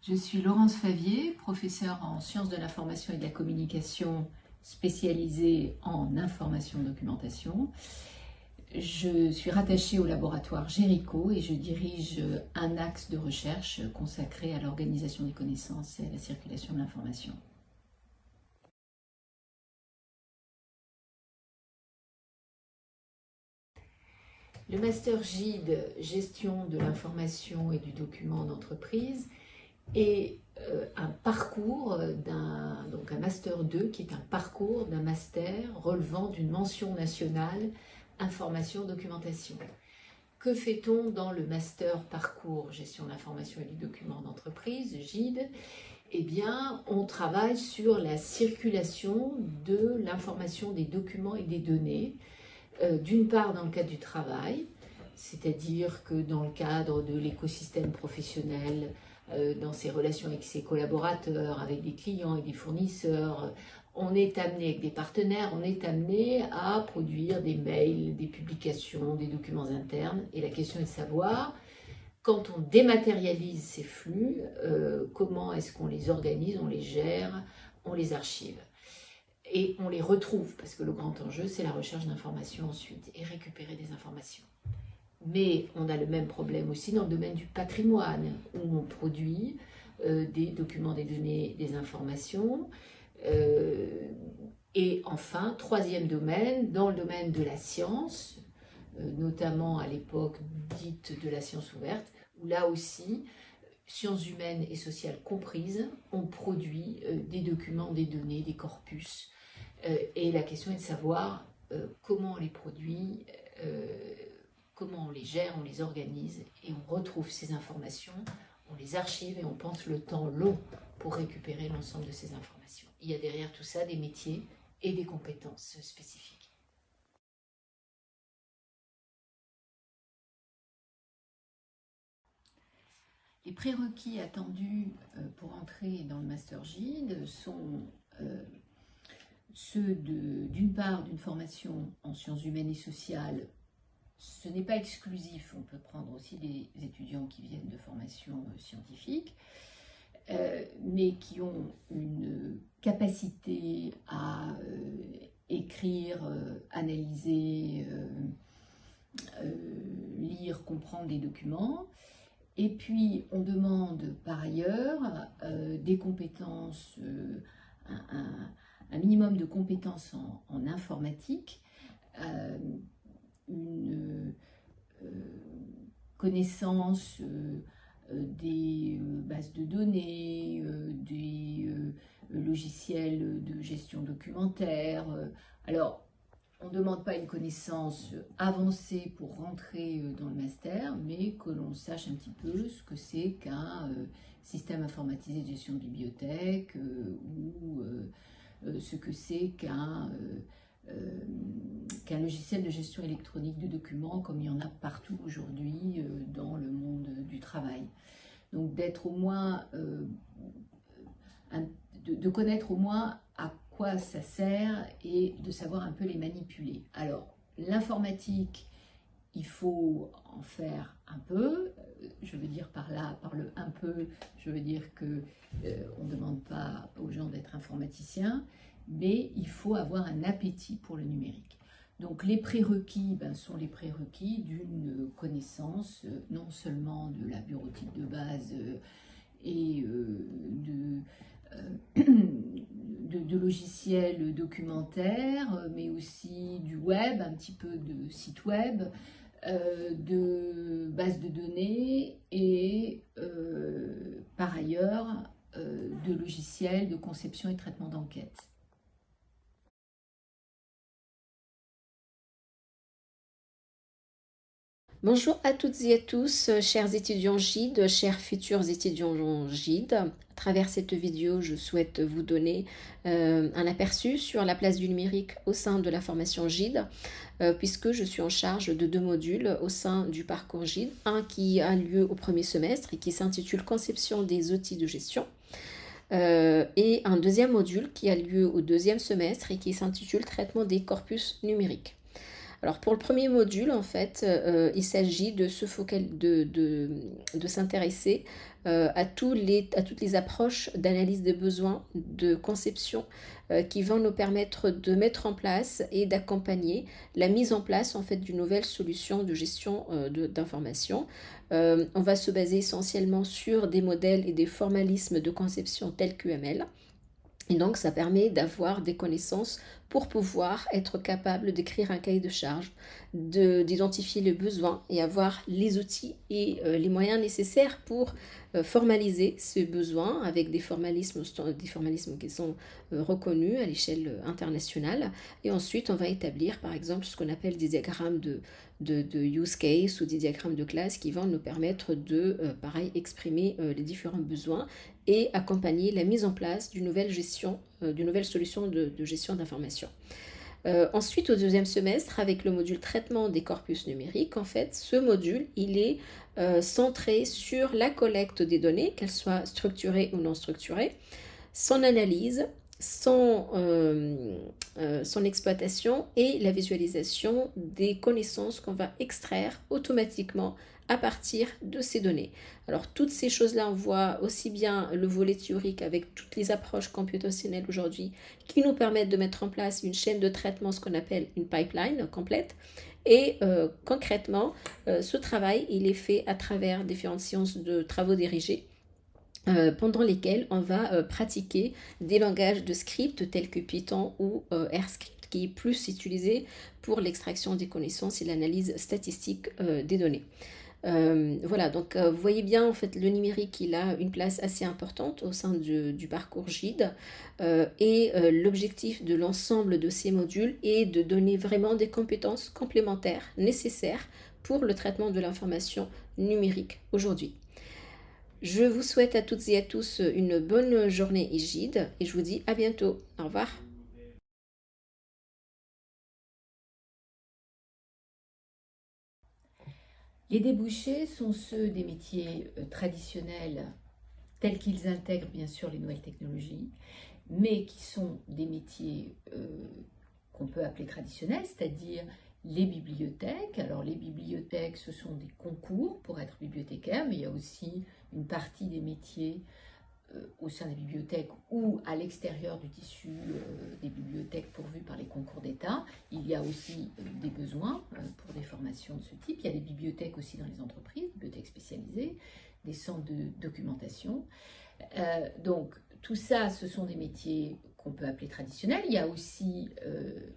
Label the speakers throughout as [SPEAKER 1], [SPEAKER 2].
[SPEAKER 1] Je suis Laurence Favier, professeure en sciences de l'information et de la communication spécialisée en information-documentation. Je suis rattachée au laboratoire Géricault et je dirige un axe de recherche consacré à l'organisation des connaissances et à la circulation de l'information. Le master GID, gestion de l'information et du document d'entreprise, est un parcours donc un master 2 qui est un parcours d'un master relevant d'une mention nationale information documentation. Que fait-on dans le master parcours gestion de l'information et du document d'entreprise, GID? Eh bien, on travaille sur la circulation de l'information, des documents et des données, d'une part dans le cadre du travail, c'est-à-dire que dans le cadre de l'écosystème professionnel, dans ses relations avec ses collaborateurs, avec des clients et des fournisseurs, on est amené avec des partenaires, on est amené à produire des mails, des publications, des documents internes. Et la question est de savoir, quand on dématérialise ces flux, comment est-ce qu'on les organise, on les gère, on les archive. Et on les retrouve, parce que le grand enjeu, c'est la recherche d'informations ensuite, et récupérer des informations. Mais on a le même problème aussi dans le domaine du patrimoine, où on produit des documents, des données, des informations. Et enfin, troisième domaine, dans le domaine de la science, notamment à l'époque dite de la science ouverte, où là aussi, sciences humaines et sociales comprises, on produit des documents, des données, des corpus. Et la question est de savoir comment on les produit, comment on les gère, on les organise, et on retrouve ces informations, on les archive et on pense le temps long pour récupérer l'ensemble de ces informations. Il y a derrière tout ça des métiers et des compétences spécifiques. Les prérequis attendus pour entrer dans le Master GID sont ceux d'une part d'une formation en sciences humaines et sociales. Ce n'est pas exclusif, on peut prendre aussi des étudiants qui viennent de formations scientifiques, mais qui ont une capacité à écrire, analyser, lire, comprendre des documents. Et puis, on demande par ailleurs des compétences, un minimum de compétences en informatique, une connaissance des bases de données, des logiciels de gestion documentaire. Alors, on ne demande pas une connaissance avancée pour rentrer dans le master, mais que l'on sache un petit peu ce que c'est qu'un système informatisé de gestion de bibliothèque ou ce que c'est qu'un logiciel de gestion électronique de documents, comme il y en a partout aujourd'hui dans le monde du travail. Donc d'être au moins, de connaître au moins à quoi ça sert et de savoir un peu les manipuler. Alors l'informatique, il faut en faire un peu, je veux dire par là, par le un peu, je veux dire que on ne demande pas aux gens d'être informaticiens, mais il faut avoir un appétit pour le numérique. Donc les prérequis sont les prérequis d'une connaissance non seulement de la bureautique de base et de logiciels documentaires, mais aussi du web, un petit peu de sites web, de bases de données et par ailleurs de logiciels de conception et de traitement d'enquête.
[SPEAKER 2] Bonjour à toutes et à tous, chers étudiants GID, chers futurs étudiants GID. À travers cette vidéo, je souhaite vous donner un aperçu sur la place du numérique au sein de la formation GID, puisque je suis en charge de 2 modules au sein du parcours GID. Un qui a lieu au premier semestre et qui s'intitule Conception des outils de gestion. Et un deuxième module qui a lieu au 2e semestre et qui s'intitule Traitement des corpus numériques. Alors pour le premier module, en fait, il s'agit de de s'intéresser à toutes les approches d'analyse des besoins, de conception, qui vont nous permettre de mettre en place et d'accompagner la mise en place en fait d'une nouvelle solution de gestion d'information. On va se baser essentiellement sur des modèles et des formalismes de conception tels qu'UML. Et donc, ça permet d'avoir des connaissances pour pouvoir être capable d'écrire un cahier de charge, d'identifier les besoins et avoir les outils et les moyens nécessaires pour formaliser ces besoins avec des formalismes qui sont reconnus à l'échelle internationale. Et ensuite, on va établir, par exemple, ce qu'on appelle des diagrammes de use case ou des diagrammes de classe qui vont nous permettre de, pareil, exprimer les différents besoins et accompagner la mise en place d'une nouvelle solution de gestion d'information. Ensuite, au deuxième semestre, avec le module traitement des corpus numériques, en fait, ce module, il est centré sur la collecte des données, qu'elles soient structurées ou non structurées, son analyse, son exploitation et la visualisation des connaissances qu'on va extraire automatiquement à partir de ces données. Alors toutes ces choses-là, on voit aussi bien le volet théorique avec toutes les approches computationnelles aujourd'hui qui nous permettent de mettre en place une chaîne de traitement, ce qu'on appelle une pipeline complète. Et concrètement, ce travail, il est fait à travers différentes séances de travaux dirigés pendant lesquels on va pratiquer des langages de script tels que Python ou RScript, qui est plus utilisé pour l'extraction des connaissances et l'analyse statistique des données. Voilà, donc vous voyez bien, en fait, le numérique, il a une place assez importante au sein du parcours GIDE et l'objectif de l'ensemble de ces modules est de donner vraiment des compétences complémentaires nécessaires pour le traitement de l'information numérique aujourd'hui. Je vous souhaite à toutes et à tous une bonne journée GIDE et je vous dis à bientôt. Au revoir.
[SPEAKER 1] Les débouchés sont ceux des métiers traditionnels tels qu'ils intègrent bien sûr les nouvelles technologies, mais qui sont des métiers qu'on peut appeler traditionnels, c'est-à-dire les bibliothèques. Alors les bibliothèques, ce sont des concours pour être bibliothécaire, mais il y a aussi une partie des métiers au sein des bibliothèques ou à l'extérieur du tissu des bibliothèques pourvues par les concours d'État. Il y a aussi des besoins pour des formations de ce type. Il y a des bibliothèques aussi dans les entreprises, bibliothèques spécialisées, des centres de documentation. Donc tout ça, ce sont des métiers qu'on peut appeler traditionnels. Il y a aussi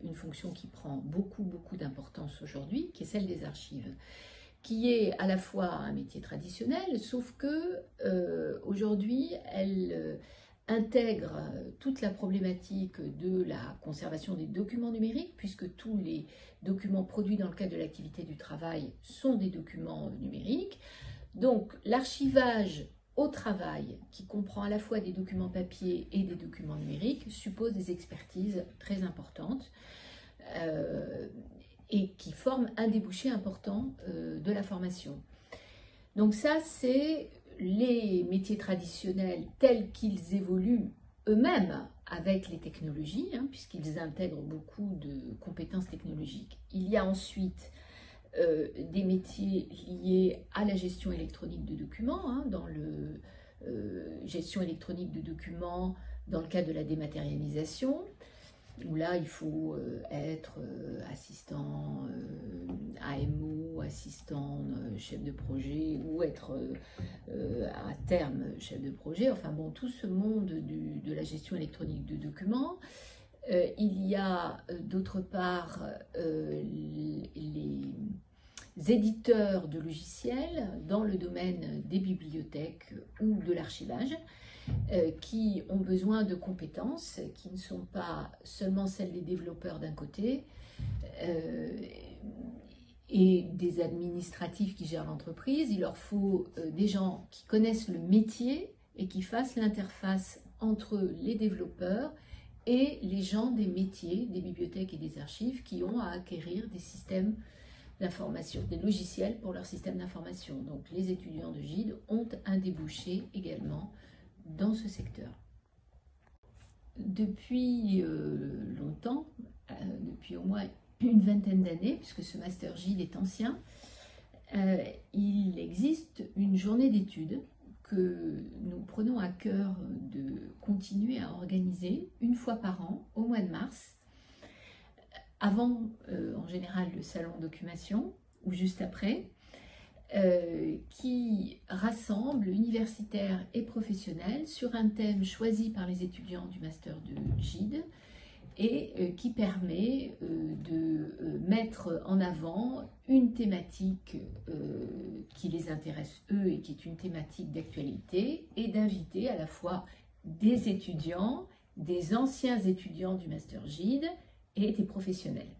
[SPEAKER 1] une fonction qui prend beaucoup d'importance aujourd'hui, qui est celle des archives, qui est à la fois un métier traditionnel, sauf que aujourd'hui, elle intègre toute la problématique de la conservation des documents numériques, puisque tous les documents produits dans le cadre de l'activité du travail sont des documents numériques. Donc l'archivage au travail, qui comprend à la fois des documents papier et des documents numériques, suppose des expertises très importantes. Et qui forment un débouché important de la formation. Donc ça, c'est les métiers traditionnels tels qu'ils évoluent eux-mêmes avec les technologies, puisqu'ils intègrent beaucoup de compétences technologiques. Il y a ensuite des métiers liés à la gestion électronique de documents, dans le gestion électronique de documents dans le cadre de la dématérialisation, où là il faut être assistant AMO, assistant chef de projet, ou être à terme chef de projet, enfin bon, tout ce monde de la gestion électronique de documents. Il y a d'autre part les éditeurs de logiciels dans le domaine des bibliothèques ou de l'archivage, qui ont besoin de compétences qui ne sont pas seulement celles des développeurs d'un côté et des administratifs qui gèrent l'entreprise. Il leur faut des gens qui connaissent le métier et qui fassent l'interface entre les développeurs et les gens des métiers, des bibliothèques et des archives qui ont à acquérir des systèmes d'information, des logiciels pour leur système d'information. Donc les étudiants de GIDE ont un débouché également dans ce secteur. Depuis longtemps, depuis au moins une vingtaine d'années, puisque ce Master GID est ancien, il existe une journée d'études que nous prenons à cœur de continuer à organiser une fois par an, au mois de mars, avant en général le salon Documation, ou juste après, qui rassemble universitaires et professionnels sur un thème choisi par les étudiants du Master de GID, et qui permet de mettre en avant une thématique qui les intéresse eux et qui est une thématique d'actualité, et d'inviter à la fois des étudiants, des anciens étudiants du Master GID et des professionnels.